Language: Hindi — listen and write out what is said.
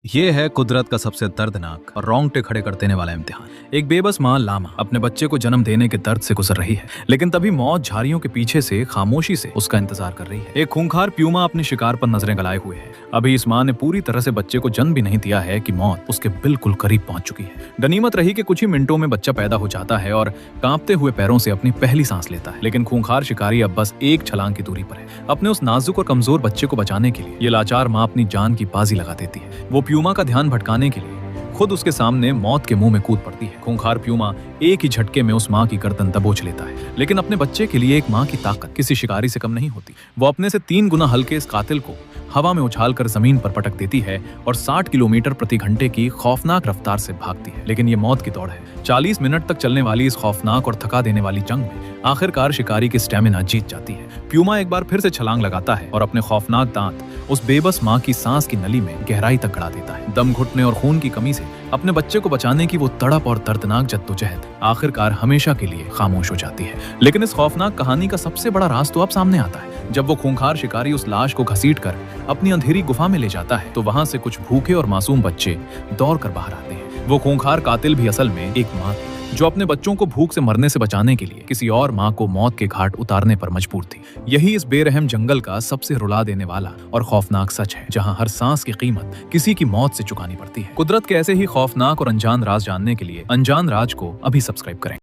ये है कुदरत का सबसे दर्दनाक और रोंगटे खड़े कर देने वाला इम्तिहान। एक बेबस माँ लामा अपने बच्चे को जन्म देने के दर्द से गुजर रही है, लेकिन तभी मौत झाड़ियों के पीछे से खामोशी से उसका इंतजार कर रही है। एक खूंखार प्यूमा अपने शिकार पर नजरें गलाए हुए है। अभी इस माँ ने पूरी तरह से बच्चे को जन्म भी नहीं दिया है कि मौत उसके बिल्कुल करीब पहुंच चुकी है। गनीमत रही कि कुछ ही मिनटों में बच्चा पैदा हो जाता है और कांपते हुए पैरों से अपनी पहली सांस लेता है। लेकिन खूंखार शिकारी अब बस एक छलांग की दूरी पर है। अपने उस नाजुक और कमजोर बच्चे को बचाने के लिए ये लाचार माँ अपनी जान की बाजी लगा देती है। वो प्यूमा का ध्यान भटकाने के लिए खुद उसके सामने मौत के मुंह में कूद पड़ती है। खूंखार प्यूमा एक ही झटके में उस माँ की गर्दन दबोच लेता है, लेकिन अपने बच्चे के लिए एक माँ की ताकत किसी शिकारी से कम नहीं होती। वो अपने से 3 गुना हल्के इस कातिल को हवा में उछालकर जमीन पर पटक देती है और 60 किलोमीटर प्रति घंटे की खौफनाक रफ्तार से भागती है। लेकिन ये मौत की दौड़ है। 40 मिनट तक चलने वाली इस खौफनाक और थका देने वाली जंग में आखिरकार शिकारी की स्टेमिना जीत जाती है। प्यूमा एक बार फिर से छलांग लगाता है और अपने खौफनाक दांत उस बेबस माँ की सांस की नली में गहराई तक गड़ा देता है। दम घुटने और खून की कमी से अपने बच्चे को बचाने की वो तड़प और दर्दनाक जद्दोजहद आखिरकार हमेशा के लिए खामोश हो जाती है। लेकिन इस खौफनाक कहानी का सबसे बड़ा राज तो अब सामने आता है। जब वो खूंखार शिकारी उस लाश को घसीटकर अपनी अंधेरी गुफा में ले जाता है तो वहां से कुछ भूखे और मासूम बच्चे दौड़कर बाहर आते हैं। वो खूंखार कातिल भी असल में एक माँ थी जो अपने बच्चों को भूख से मरने से बचाने के लिए किसी और माँ को मौत के घाट उतारने पर मजबूर थी। यही इस बेरहम जंगल का सबसे रुला देने वाला और खौफनाक सच है, जहाँ हर सांस की कीमत किसी की मौत से चुकानी पड़ती है। कुदरत के ऐसे ही खौफनाक और अनजान राज जानने के लिए अनजान राज को अभी सब्सक्राइब करें।